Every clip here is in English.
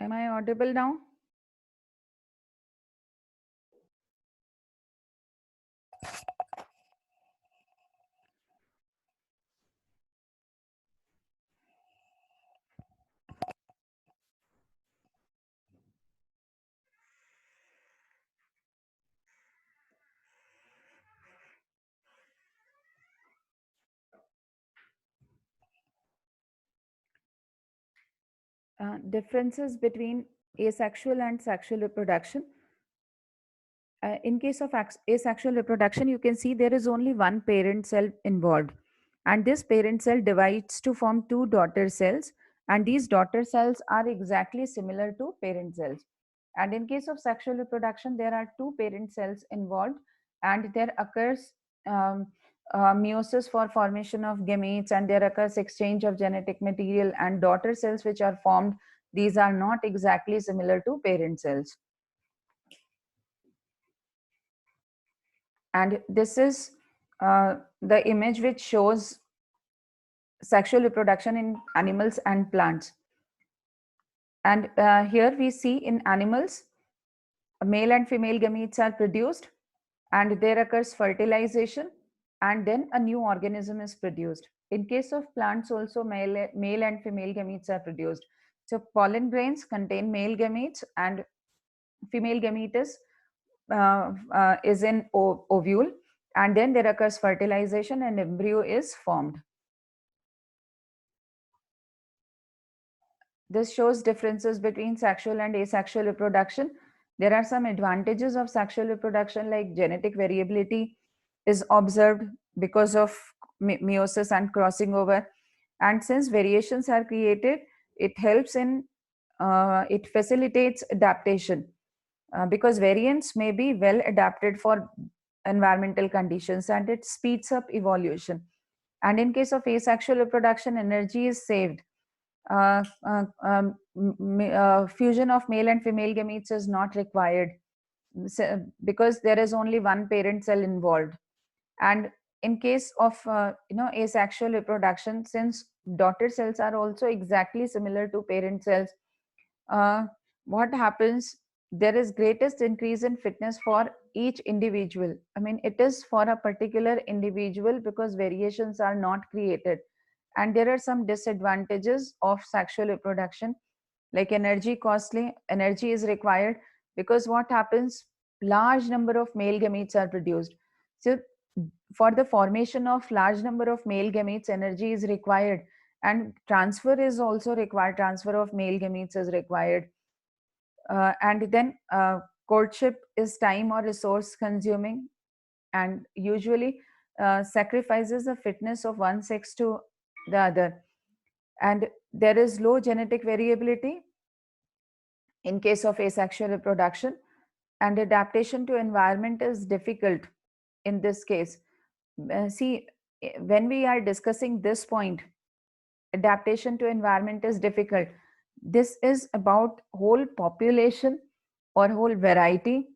Am I audible now? Differences between asexual and sexual reproduction. In case of asexual reproduction, you can see there is only one parent cell involved, and this parent cell divides to form two daughter cells, and these daughter cells are exactly similar to parent cells. And in case of sexual reproduction, there are two parent cells involved, and there occurs meiosis for formation of gametes, and there occurs exchange of genetic material, and daughter cells which are formed, these are not exactly similar to parent cells. And this is the image which shows sexual reproduction in animals and plants. And here we see in animals, male and female gametes are produced, and there occurs fertilization, and then a new organism is produced. In case of plants also, male and female gametes are produced. So pollen grains contain male gametes, and female gametes is in ovule, and then there occurs fertilization and embryo is formed. This shows differences between sexual and asexual reproduction. There are some advantages of sexual reproduction, like genetic variability is observed because of meiosis and crossing over. And since variations are created, it helps in, it facilitates adaptation because variants may be well adapted for environmental conditions, and it speeds up evolution. And in case of asexual reproduction, energy is saved. Fusion of male and female gametes is not required because there is only one parent cell involved. And in case of asexual reproduction, since daughter cells are also exactly similar to parent cells, uh, what happens, there is greatest increase in fitness for each individual. I mean, it is for a particular individual because variations are not created. And there are some disadvantages of sexual reproduction, like energy is required, because what happens, large number of male gametes are produced. So for the formation of large number of male gametes, energy is required, and transfer is also required. Transfer of male gametes is required. And then courtship is time or resource consuming, and usually sacrifices the fitness of one sex to the other. And there is low genetic variability in case of asexual reproduction, and adaptation to environment is difficult in this case. See, when we are discussing this point, adaptation to environment is difficult. This is about whole population or whole variety.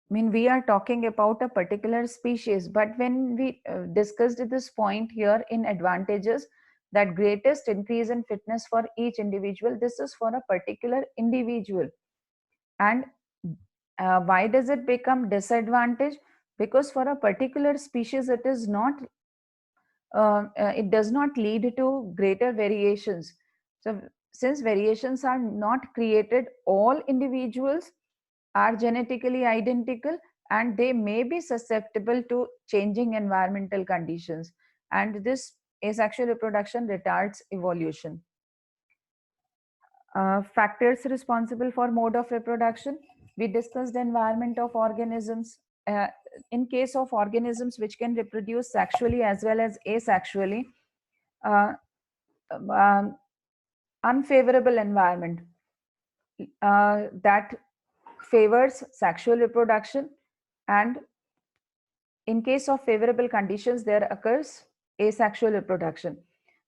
I mean, we are talking about a particular species, but when we discussed this point here in advantages, that greatest increase in fitness for each individual, this is for a particular individual. And why does it become disadvantage? Because for a particular species, it does not lead to greater variations. So since variations are not created, all individuals are genetically identical, and they may be susceptible to changing environmental conditions, and this asexual reproduction retards evolution. Factors responsible for mode of reproduction. We discussed environment of organisms. In case of organisms which can reproduce sexually as well as asexually, uh, um, unfavorable environment that favors sexual reproduction, and in case of favorable conditions, there occurs asexual reproduction.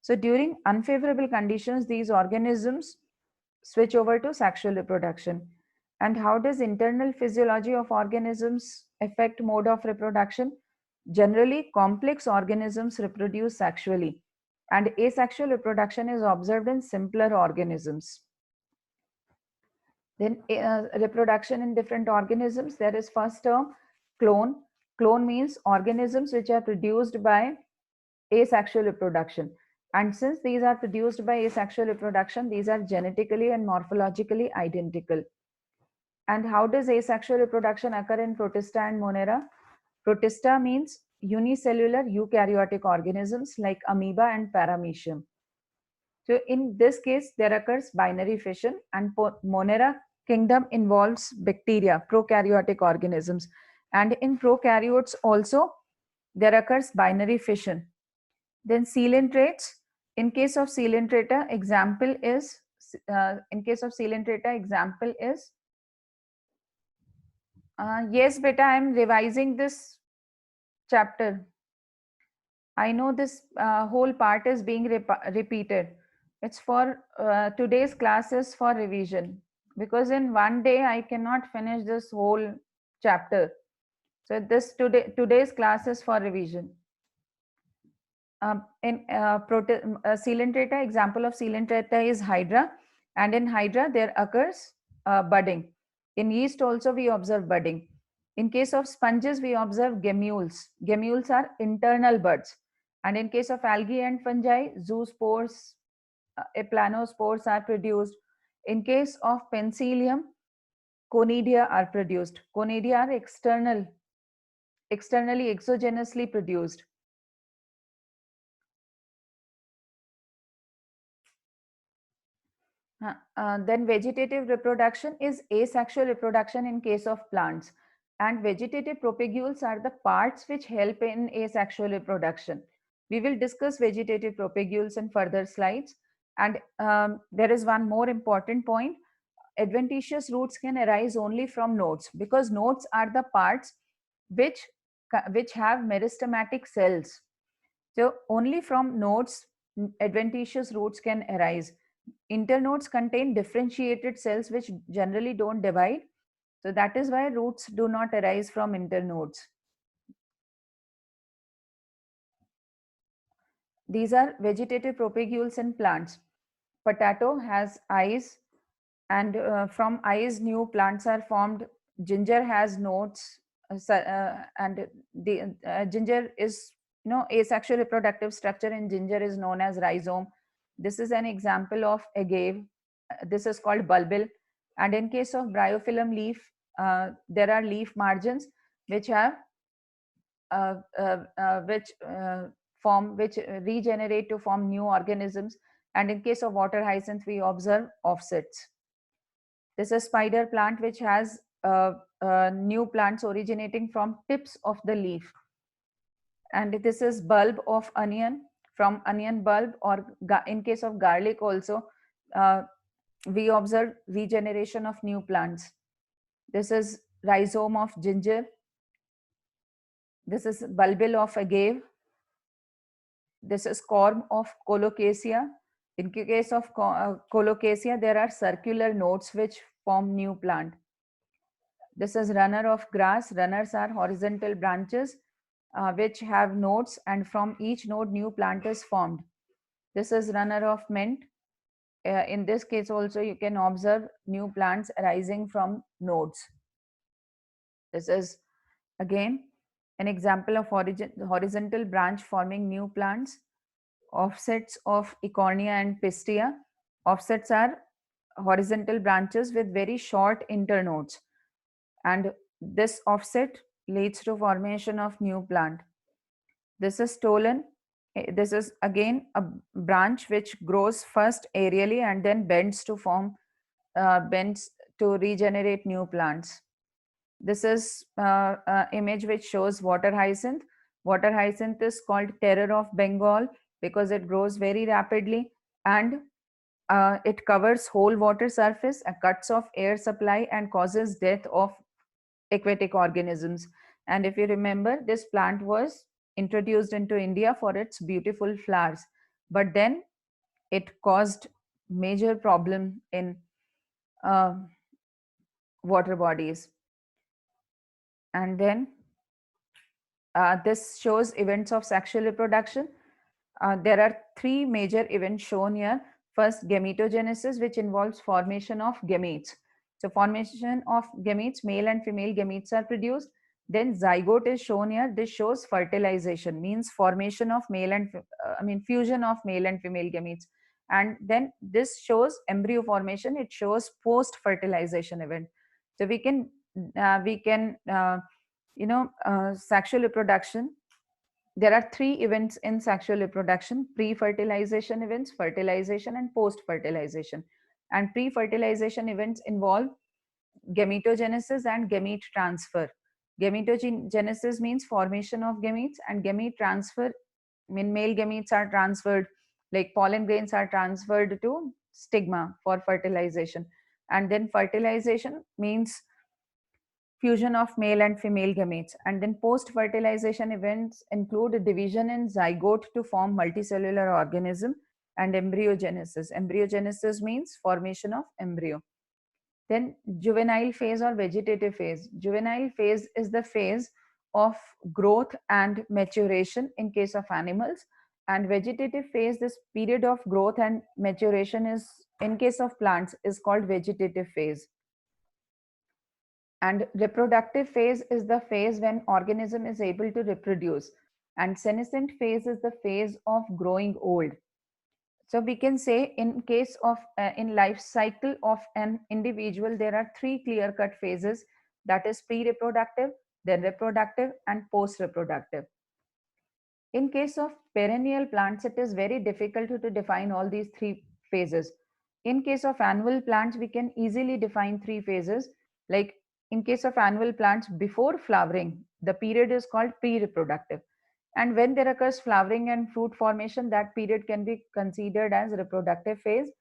So during unfavorable conditions, these organisms switch over to sexual reproduction. And how does internal physiology of organisms affect mode of reproduction? Generally, complex organisms reproduce sexually, and asexual reproduction is observed in simpler organisms. Then reproduction in different organisms. There is first term, clone. Clone means organisms which are produced by asexual reproduction. And since these are produced by asexual reproduction, these are genetically and morphologically identical. And how does asexual reproduction occur in Protista and Monera? Protista means unicellular eukaryotic organisms like amoeba and paramecium. So in this case, there occurs binary fission, and Monera kingdom involves bacteria, prokaryotic organisms. And in prokaryotes also, there occurs binary fission. Then coelentrates. In case of coelentrata, example is yes, beta, I am revising this chapter. I know this whole part is being repeated. It's for today's classes for revision, because in one day I cannot finish this whole chapter. So this today's class is for revision. In coelentrata, example of coelentrata is hydra, and in hydra there occurs budding. In yeast also we observe budding. In case of sponges we observe gemmules. Gemmules are internal buds, and in case of algae and fungi, zoospores, planospores are produced. In case of penicillium, conidia are produced. Conidia are externally exogenously produced. Then vegetative reproduction is asexual reproduction in case of plants, and vegetative propagules are the parts which help in asexual reproduction. We will discuss vegetative propagules in further slides. And there is one more important point. Adventitious roots can arise only from nodes, because nodes are the parts which have meristematic cells. So only from nodes adventitious roots can arise. Internodes contain differentiated cells which generally don't divide. So that is why roots do not arise from internodes. These are vegetative propagules in plants. Potato has eyes, and from eyes new plants are formed. Ginger has nodes, and the ginger is, asexual reproductive structure in ginger is known as rhizome. This is an example of agave. This is called bulbil. And in case of bryophyllum leaf, there are leaf margins which have which regenerate to form new organisms. And in case of water hyacinth, we observe offsets. This is spider plant which has new plants originating from tips of the leaf. And this is bulb of onion, from onion bulb, or in case of garlic also, we observe regeneration of new plants. This is rhizome of ginger. This is bulbil of agave. This is corm of colocasia. In case of colocasia, there are circular nodes which form new plant. This is runner of grass. Runners are horizontal branches which have nodes, and from each node new plant is formed. This is runner of mint. In this case also you can observe new plants arising from nodes. This is again an example of horizontal branch forming new plants. Offsets of Eichhornia and Pistia. Offsets are horizontal branches with very short internodes, and this offset leads to formation of new plant. This is stolon. This is again a branch which grows first aerially and then bends to regenerate new plants. This is image which shows water hyacinth. Water hyacinth is called terror of Bengal because it grows very rapidly, and it covers whole water surface, cuts off air supply, and causes death of aquatic organisms. And if you remember, this plant was introduced into India for its beautiful flowers, but then it caused major problem in uh, water bodies. And then this shows events of sexual reproduction. There are three major events shown here. First, gametogenesis, which involves formation of gametes. So formation of gametes, male and female gametes are produced. Then zygote is shown here. This shows fertilization, means formation of male and fusion of male and female gametes. And then this shows embryo formation. It shows post fertilization event. So sexual reproduction, there are three events in sexual reproduction: pre-fertilization events, fertilization, and post-fertilization. And pre-fertilization events involve gametogenesis and gamete transfer. Gametogenesis means formation of gametes, and gamete transfer mean male gametes are transferred, like pollen grains are transferred to stigma for fertilization. And then fertilization means fusion of male and female gametes. And then post-fertilization events include division in zygote to form multicellular organism, and embryogenesis. Embryogenesis means formation of embryo. Then juvenile phase or vegetative phase. Juvenile phase is the phase of growth and maturation in case of animals, and vegetative phase, this period of growth and maturation, is in case of plants, is called vegetative phase. And reproductive phase is the phase when organism is able to reproduce, and senescent phase is the phase of growing old. So we can say in case of in life cycle of an individual, there are three clear cut phases, that is pre-reproductive, then reproductive, and post-reproductive. In case of perennial plants, it is very difficult to define all these three phases. In case of annual plants, we can easily define three phases. Like in case of annual plants, before flowering, the period is called pre-reproductive. And when there occurs flowering and fruit formation, that period can be considered as reproductive phase.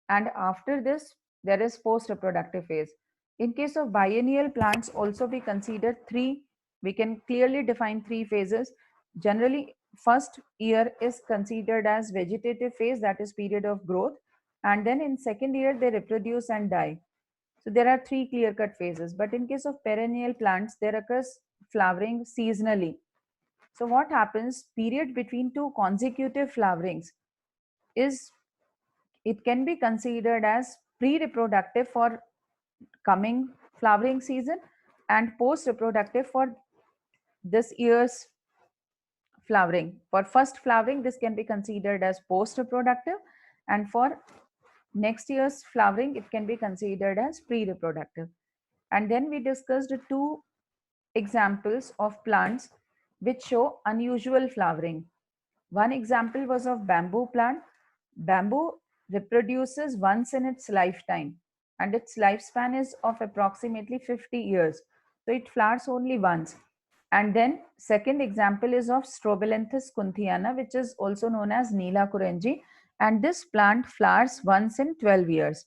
And after this, there is post-reproductive phase. In case of biennial plants, also we consider three, we can clearly define three phases. Generally, first year is considered as vegetative phase, that is period of growth. And then in second year, they reproduce and die. So there are three clear cut phases. But in case of perennial plants, there occurs flowering seasonally. So what happens, period between two consecutive flowerings is, it can be considered as pre-reproductive for coming flowering season, and post-reproductive for this year's flowering. For first flowering, this can be considered as post-reproductive, and for next year's flowering, it can be considered as pre-reproductive. And then we discussed two examples of plants which show unusual flowering. One example was of bamboo plant. Bamboo reproduces once in its lifetime, and its lifespan is of approximately 50 years. So it flowers only once. And then second example is of Strobilanthes kunthiana, which is also known as Neela Kurenji, and this plant flowers once in 12 years.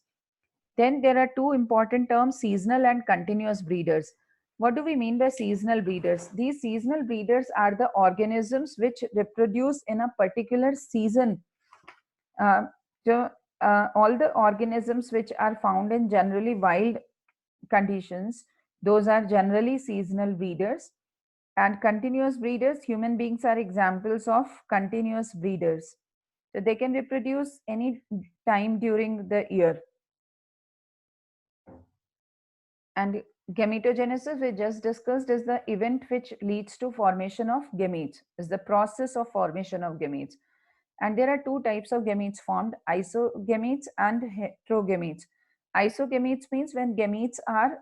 Then there are two important terms, seasonal and continuous breeders. What do we mean by seasonal breeders? These seasonal breeders are the organisms which reproduce in a particular season. Uh, all the organisms which are found in generally wild conditions, those are generally seasonal breeders. And continuous breeders, human beings are examples of continuous breeders. So they can reproduce any time during the year. And gametogenesis, we just discussed, is the event which leads to formation of gametes, is the process of formation of gametes. And there are two types of gametes formed, isogametes and heterogametes. Isogametes means when gametes are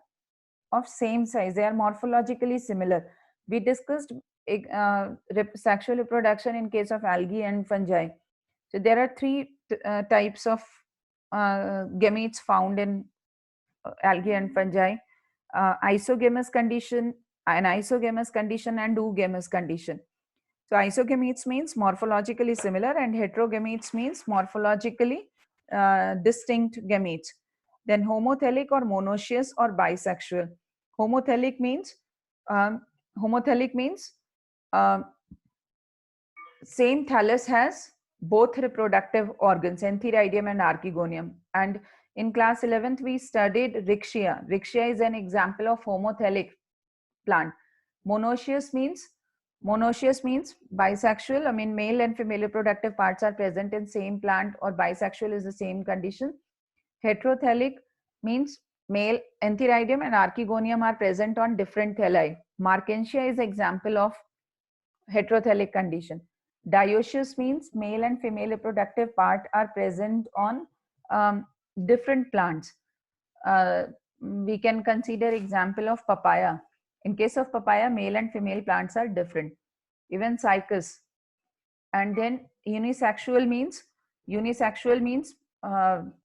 of same size, they are morphologically similar. We discussed sexual reproduction in case of algae and fungi. So there are three types of gametes found in algae and fungi: isogamous condition, anisogamous condition, and oogamous condition. So isogametes means morphologically similar, and heterogametes means morphologically distinct gametes. Then homothelic or monoecious or bisexual. Homothelic means um, homotelic means um, same thallus has both reproductive organs, entheridium and archegonium. And in class 11th, we studied Rixia. Rixia is an example of homothelic plant. Monoecious means bisexual. I mean, male and female reproductive parts are present in same plant, or bisexual is the same condition. Heterothelic means male Antheridium and Archegonium are present on different thalli. Markensia is example of heterothallic condition. Dioecious means male and female reproductive part are present on different plants. We can consider example of papaya. In case of papaya, male and female plants are different. Even cycas. And then unisexual means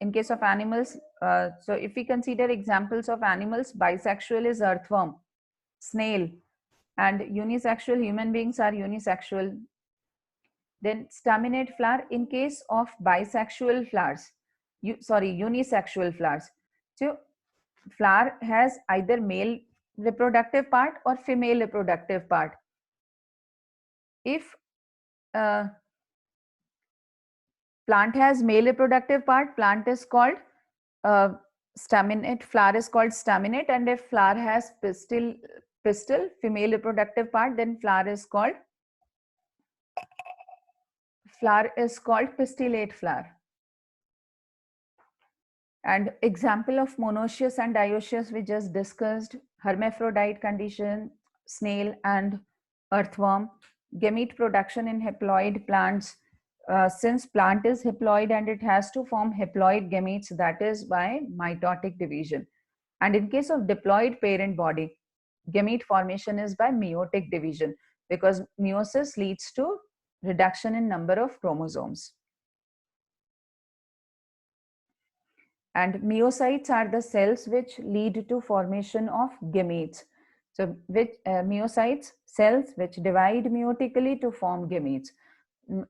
in case of animals. So if we consider examples of animals, bisexual is earthworm, snail, and unisexual human beings are unisexual. Then staminate flower in case of bisexual flowers, unisexual flowers. So flower has either male reproductive part or female reproductive part. If plant has male reproductive part, plant is called staminate, flower is called staminate, and if flower has pistil, female reproductive part, then flower is called pistillate flower. And example of monoecious and dioecious we just discussed: hermaphrodite condition, snail and earthworm. Gamete production in haploid plants. Since plant is haploid and it has to form haploid gametes, that is by mitotic division. And in case of diploid parent body, gamete formation is by meiotic division, because meiosis leads to reduction in number of chromosomes. And meiocytes are the cells which lead to formation of gametes. So meiocytes, cells which divide meiotically to form gametes.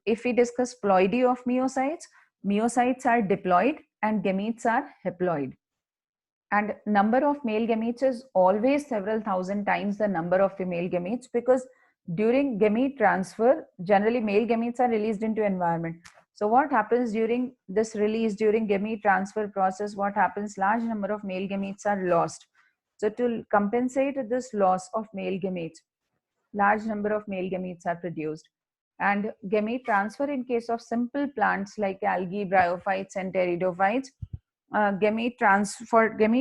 If we discuss ploidy of meiocytes, meiocytes are diploid and gametes are haploid. And number of male gametes is always several thousand times the number of female gametes, because during gamete transfer, generally male gametes are released into environment. So what happens during this release, during gamete transfer process, what happens? Large number of male gametes are lost. So to compensate this loss of male gametes, large number of male gametes are produced. And gamete transfer in case of simple plants like algae, bryophytes and pteridophytes, gamete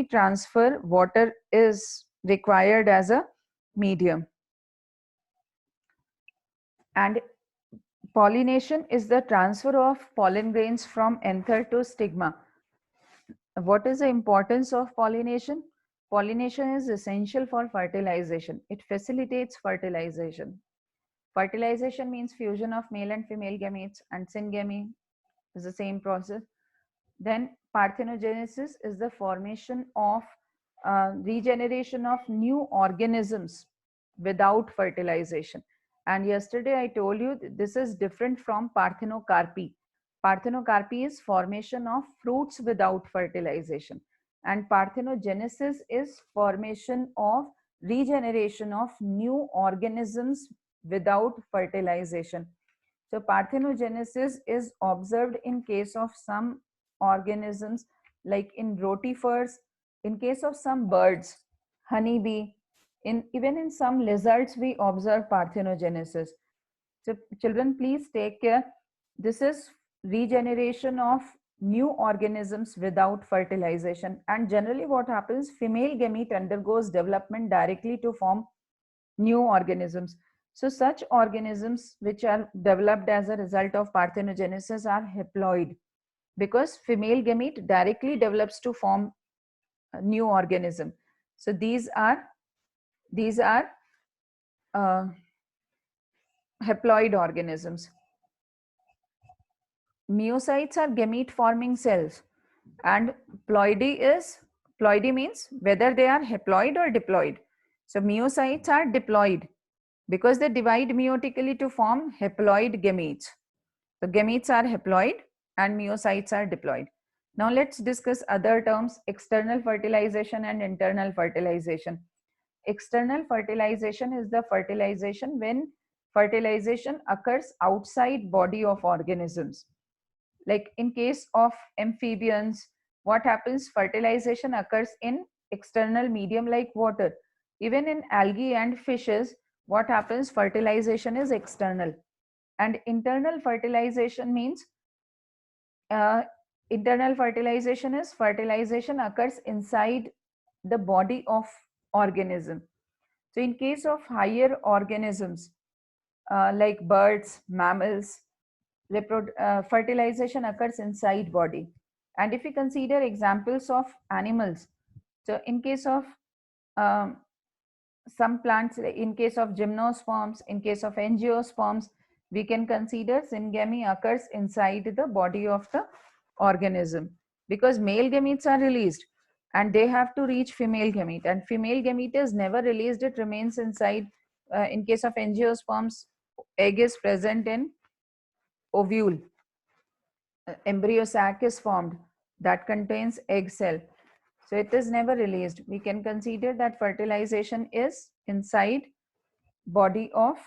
transfer, water is required as a medium. And pollination is the transfer of pollen grains from anther to stigma. What is the importance of pollination? Pollination is essential for fertilization. It facilitates fertilization. Fertilization means fusion of male and female gametes, and syngamy is the same process. Then parthenogenesis is the formation of regeneration of new organisms without fertilization. And yesterday I told you this is different from parthenocarpy. Parthenocarpy is formation of fruits without fertilization, and parthenogenesis is formation of regeneration of new organisms without fertilization. So parthenogenesis is observed in case of some organisms like in rotifers, in case of some birds, honeybee, even in some lizards we observe parthenogenesis. So children, please take care. This is regeneration of new organisms without fertilization. And generally what happens, female gamete undergoes development directly to form new organisms. So such organisms which are developed as a result of parthenogenesis are haploid, because female gamete directly develops to form a new organism. So these are uh, haploid organisms. Meiocytes are gamete forming cells, and ploidy means whether they are haploid or diploid. So meiocytes are diploid because they divide meiotically to form haploid gametes. So gametes are haploid and meiocytes are diploid. Now let's discuss other terms: external fertilization and internal fertilization. External fertilization is the fertilization when fertilization occurs outside body of organisms. Like in case of amphibians, what happens? Fertilization occurs in external medium like water. Even in algae and fishes, what happens? Fertilization is external. And internal fertilization means internal fertilization is fertilization occurs inside the body of organism. So in case of higher organisms like birds, mammals, fertilization occurs inside body. And if we consider examples of animals, so in case of um, some plants, in case of gymnosperms, in case of angiosperms, we can consider syngamy occurs inside the body of the organism, because male gametes are released and they have to reach female gamete, and female gamete is never released, it remains inside. In case of angiosperms, egg is present in ovule, embryo sac is formed that contains egg cell, so it is never released. We can consider that fertilization is inside body of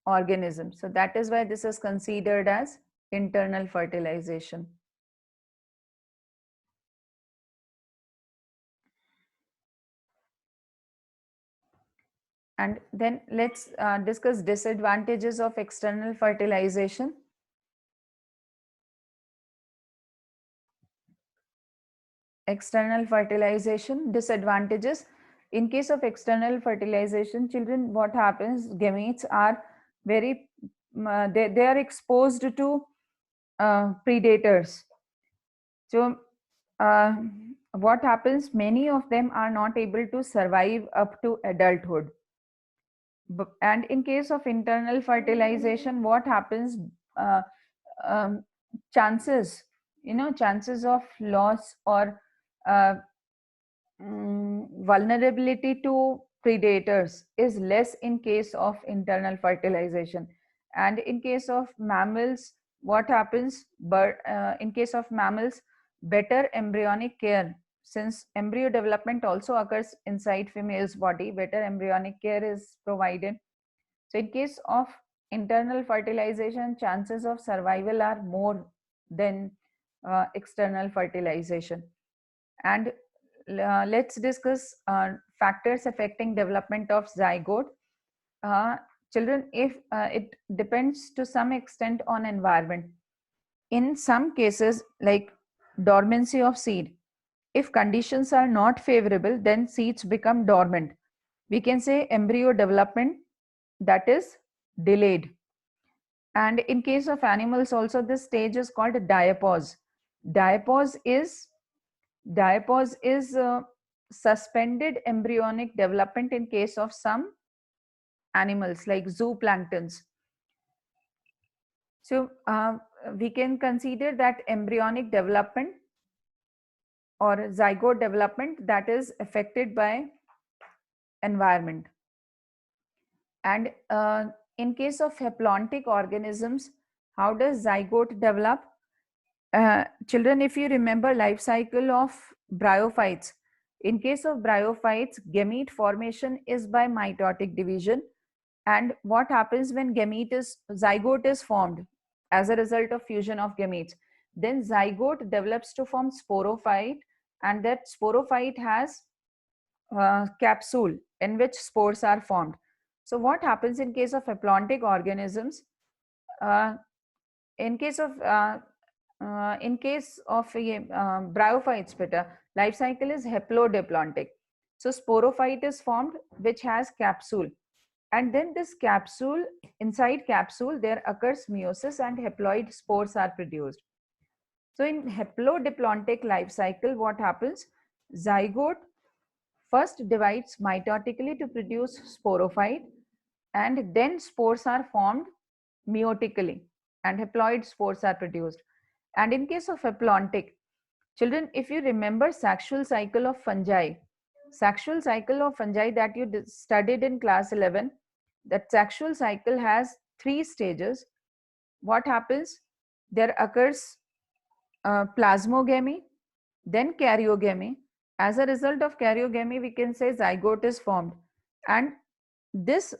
organism. So that is why this is considered as internal fertilization. And then let's discuss disadvantages of external fertilization. External fertilization disadvantages. In case of external fertilization, children, what happens, gametes are very they are exposed to predators. So uh, what happens, many of them are not able to survive up to adulthood. And in case of internal fertilization, what happens, uh, um, chances, chances of loss or uh, vulnerability to predators is less in case of internal fertilization. And in case of mammals, what happens, but in case of mammals, better embryonic care, since embryo development also occurs inside female's body, better embryonic care is provided. So in case of internal fertilization, chances of survival are more than external fertilization. And let's discuss factors affecting development of zygote. Uh, Children, if it depends to some extent on environment. In some cases, like dormancy of seed, if conditions are not favorable, then seeds become dormant. We can say embryo development that is delayed. And in case of animals also, this stage is called diapause. Diapause is suspended embryonic development in case of some animals like zooplanktons. So we can consider that embryonic development or zygote development that is affected by environment. And in case of haplontic organisms, how does zygote develop? Children, if you remember life cycle of bryophytes, in case of bryophytes, gamete formation is by mitotic division. And what happens when zygote is formed as a result of fusion of gametes? Then zygote develops to form sporophyte, and that sporophyte has capsule in which spores are formed. So what happens in case of haplontic organisms? Uh, in case of bryophytes, beta, life cycle is haplodiplontic. So sporophyte is formed which has capsule, and then this capsule, inside capsule there occurs meiosis and haploid spores are produced. So in haplodiplontic life cycle, what happens, zygote first divides mitotically to produce sporophyte, and then spores are formed meiotically and haploid spores are produced. And in case of haplontic, children, if you remember sexual cycle of fungi, that you studied in class 11, that sexual cycle has 3 stages. What happens? There occurs plasmogamy, then karyogamy. As a result of karyogamy, we can say zygote is formed. And this,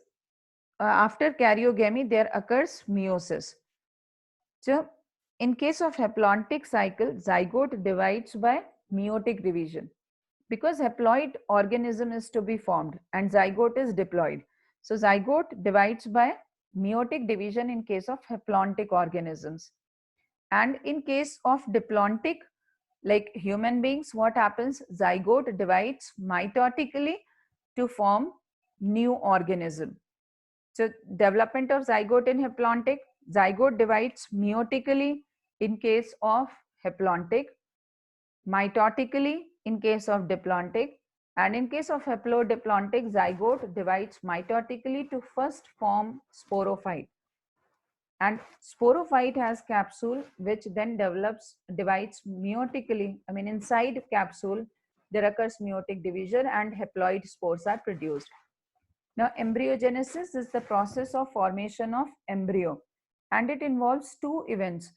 after karyogamy, there occurs meiosis. So, in case of haplontic cycle, zygote divides by meiotic division, because haploid organism is to be formed and zygote is diploid. So zygote divides by meiotic division in case of haplontic organisms. And in case of diplontic, Like human beings, what happens? Zygote divides mitotically to form new organism. So development of zygote in haplontic, zygote divides meiotically in case of haplontic, mitotically in case of diplontic, and in case of haplodiplontic, zygote divides mitotically to first form sporophyte. And sporophyte has capsule which then divides meiotically. I mean, inside capsule, there occurs meiotic division and haploid spores are produced. Now, embryogenesis is the process of formation of embryo, and it involves two events: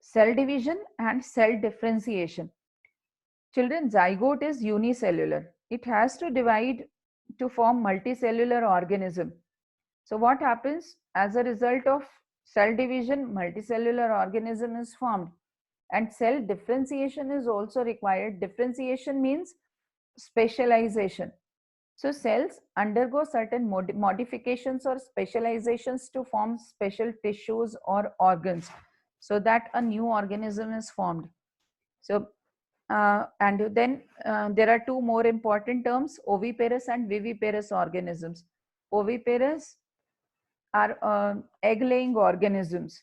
cell division and cell differentiation. Children, zygote is unicellular. It has to divide to form multicellular organism. So what happens? As a result of cell division, multicellular organism is formed, and cell differentiation is also required. Differentiation means specialization. So cells undergo certain modifications or specializations to form special tissues or organs so that a new organism is formed. So and then there are two more important terms: oviparous and viviparous organisms. Oviparous are egg-laying organisms.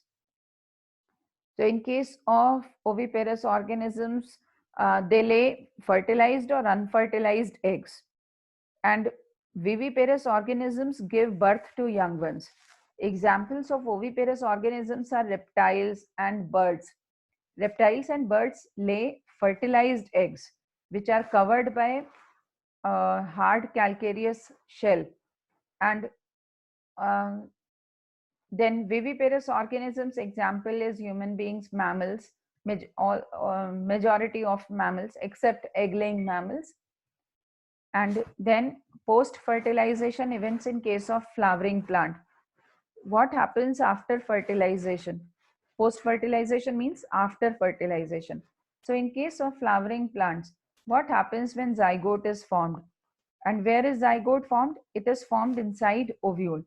So in case of oviparous organisms, they lay fertilized or unfertilized eggs. And viviparous organisms give birth to young ones. Examples of oviparous organisms are reptiles and birds. Reptiles and birds lay fertilized eggs, which are covered by a hard calcareous shell. And uh, then viviparous organisms, example is human beings, mammals, majority of mammals except egg-laying mammals. And then post-fertilization events in case of flowering plant. What happens after fertilization? Post-fertilization means after fertilization. So in case of flowering plants, what happens when zygote is formed? And where is zygote formed? It is formed inside ovule.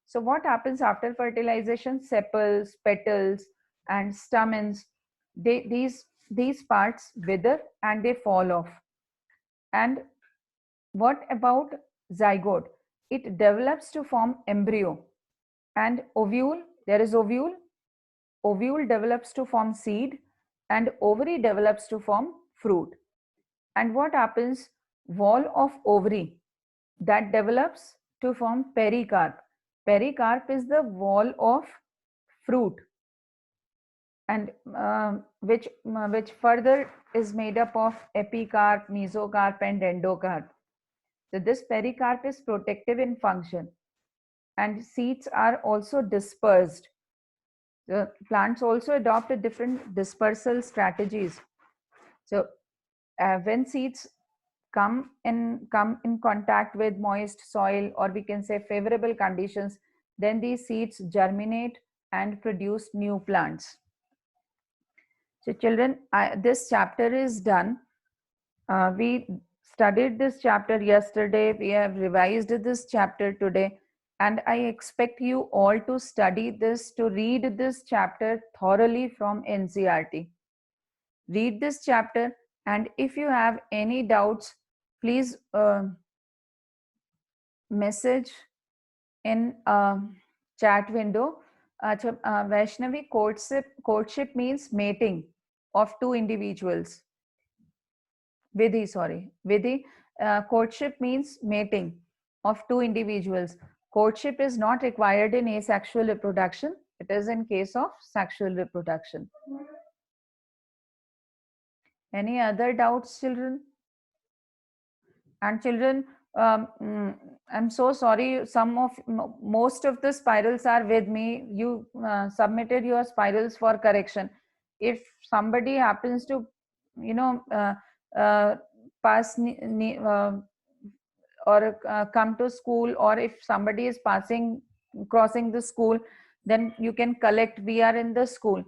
So what happens after fertilization? Sepals, petals, and stamens, these parts wither and they fall off. And what about zygote? It develops to form embryo. And ovule, there is ovule. Ovule develops to form seed, and ovary develops to form fruit. And what happens? Wall of ovary that develops to form pericarp. Pericarp is the wall of fruit, and which further is made up of epicarp, mesocarp, and endocarp. So this pericarp is protective in function, and seeds are also dispersed. The plants also adopt different dispersal strategies. So when seeds come in contact with moist soil, or we can say favorable conditions, then these seeds germinate and produce new plants. So children, this chapter is done. We studied this chapter yesterday. We have revised this chapter today. And I expect you all to study this, to read this chapter thoroughly from NCERT. Read this chapter, and if you have any doubts, please message in chat window. Vaishnavi, courtship means mating of two individuals. Vidhi, sorry. Vidhi, courtship means mating of two individuals. Courtship is not required in asexual reproduction. It is in case of sexual reproduction. Any other doubts, children? And children, I'm so sorry. Most of the spirals are with me. You submitted your spirals for correction. If somebody happens to, you know, uh, pass or come to school, or if somebody is crossing the school, then you can collect. We are in the school.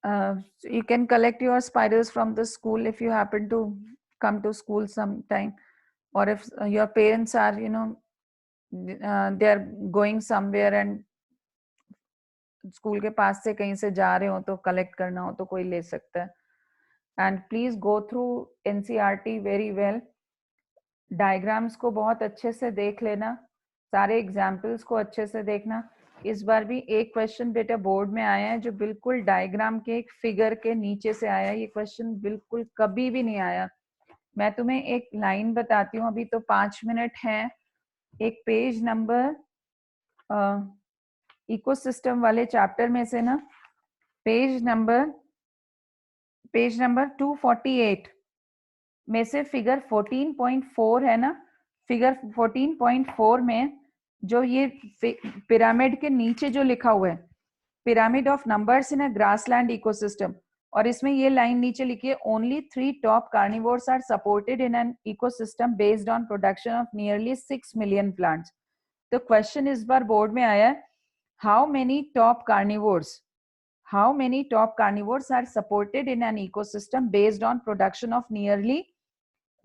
So you can collect your spirals from the school if you happen to come to school sometime, or if your parents are, they are going somewhere and school के पास से कहीं से जा रहे हो तो collect करना हो तो कोई ले सकता है. And please go through NCERT very well, diagrams को बहुत अच्छे से देख लेना, सारे एग्जाम्पल्स को अच्छे से देखना। इस बार भी एक क्वेश्चन बेटा बोर्ड में आया है जो बिल्कुल डायग्राम के एक फिगर के नीचे से आया है, ये क्वेश्चन बिल्कुल कभी भी नहीं आया। मैं तुम्हें एक लाइन बताती हूँ, अभी तो 5 मिनट हैं। एक पेज नंबर इकोसिस्टम वाले चैप्टर में से ना, पेज नंबर 248 में से फिगर 14.4 है ना, फिगर 14.4 में जो ये पिरामिड के नीचे जो लिखा हुआ है, pyramid of numbers in a grassland ecosystem, और इसमें ये लाइन नीचे लिखी है, only 3 top carnivores are supported in an ecosystem based on production of nearly 6 million plants. तो क्वेश्चन इस बार बोर्ड में आया है, how many top carnivores are supported in an ecosystem based on production of nearly,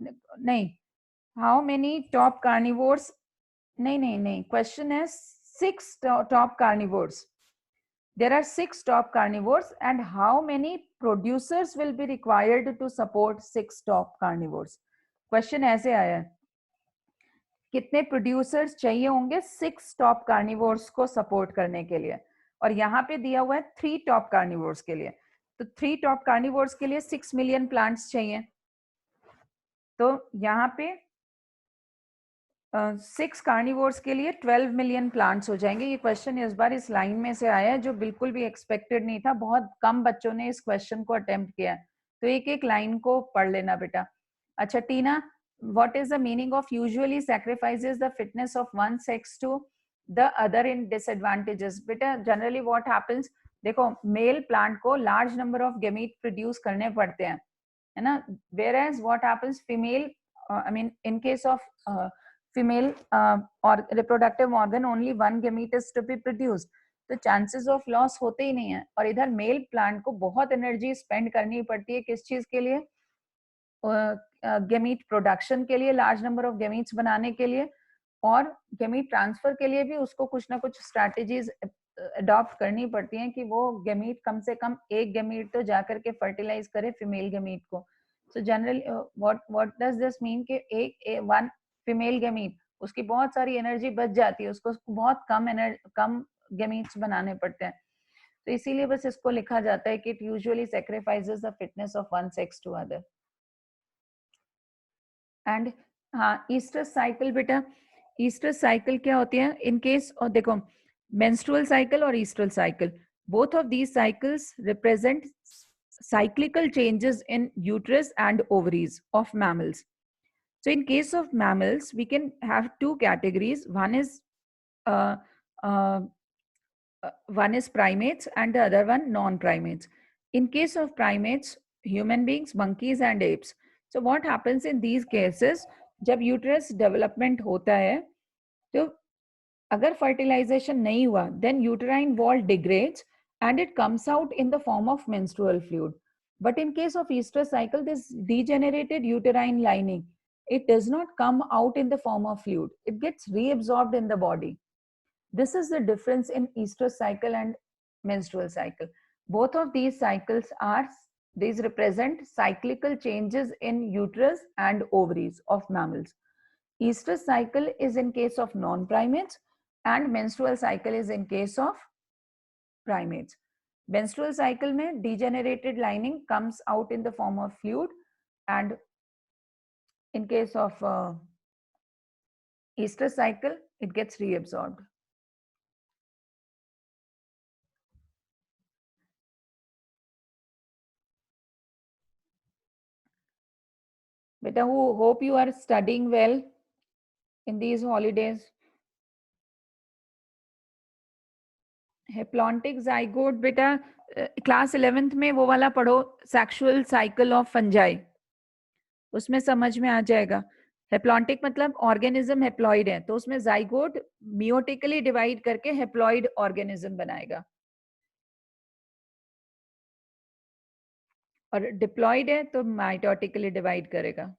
नहीं, how many top carnivores, नहीं, question is 6 top carnivores. There are 6 top carnivores, and how many producers will be required to support 6 top carnivores? Question ऐसे आया है, कितने producers चाहिए होंगे 6 top carnivores को support करने के लिए, और यहाँ पे दिया हुआ है 3 टॉप कार्निवोर्स के लिए। तो 3 टॉप कार्निवोर्स के लिए 6 मिलियन प्लांट्स चाहिए, तो यहाँ पे 6 कार्निवोर्स के लिए 12 मिलियन प्लांट्स हो जाएंगे। ये क्वेश्चन इस बार इस लाइन में से आया है जो बिल्कुल भी एक्सपेक्टेड नहीं था, बहुत कम बच्चों ने इस क्वेश्चन को अटेम्प्ट किया है, तो एक एक लाइन को पढ़ लेना बेटा। अच्छा टीना, what is the meaning of usually sacrifices the fitness of one sex to the other in disadvantages? बेटा जनरली what happens, देखो मेल प्लांट को large number of gamete produce करने पड़ते हैं, है ना, whereas what happens female, I mean in case of female or reproductive organ only one gamete is to be produced, तो chances of loss होते ही नहीं है। और इधर मेल प्लांट को बहुत एनर्जी स्पेंड करनी पड़ती है किस चीज के लिए, गेमीट प्रोडक्शन के लिए, लार्ज नंबर ऑफ गेमीट्स बनाने के लिए, और गेमीट ट्रांसफर के लिए भी उसको कुछ ना कुछ स्ट्रैटेजीज अडॉप्ट करनी पड़ती हैं कि वो गेमीट कम से कम एक गेमीट तो जाकर के फर्टिलाइज करे फीमेल गेमीट को। So generally what does this mean कि एक वन फीमेल गेमीट, उसकी बहुत सारी एनर्जी बच जाती है, उसको बहुत कम गेमीट्स बनाने पड़ते हैं, तो इसीलिए बस इसको लिखा जाता है कि it usually sacrifices the fitness of one sex to other. And हाँ, ईस्टर साइकिल बेटा, ईस्टर साइकिल क्या होती है इन केस, और देखो मेंस्ट्रुअल साइकिल और ईस्ट्रल cycle, both of these cycles represent cyclical changes in uterus and ovaries of mammals. So in case of mammals we can have two categories, uh, uh, one is primates and the other one non-primates. In case of primates, human beings, monkeys and apes. So what happens in these cases, जब uterus development होता है तो अगर fertilisation नहीं हुआ, then uterine wall degrades and it comes out in the form of menstrual fluid. But in case of estrous cycle, this degenerated uterine lining, it does not come out in the form of fluid. It gets reabsorbed in the body. This is the difference in estrous cycle and menstrual cycle. Both of these cycles these represent cyclical changes in uterus and ovaries of mammals. Estrous cycle is in case of non-primates and menstrual cycle is in case of primates. Menstrual cycle में degenerated lining comes out in the form of fluid, and in case of estrous cycle, it gets reabsorbed. Beta, who hope you are studying well in these holidays. Haplontic zygote बेटा class 11th में वो वाला पढ़ो, sexual cycle of fungi, उसमें समझ में आ जाएगा। Haplontic मतलब ऑर्गेनिज्म हेप्लॉइड है, तो उसमें जाइगोट मियोटिकली डिवाइड करके हेप्लॉइड ऑर्गेनिज्म बनाएगा, और डिप्लॉइड है तो माइटोटिकली डिवाइड करेगा।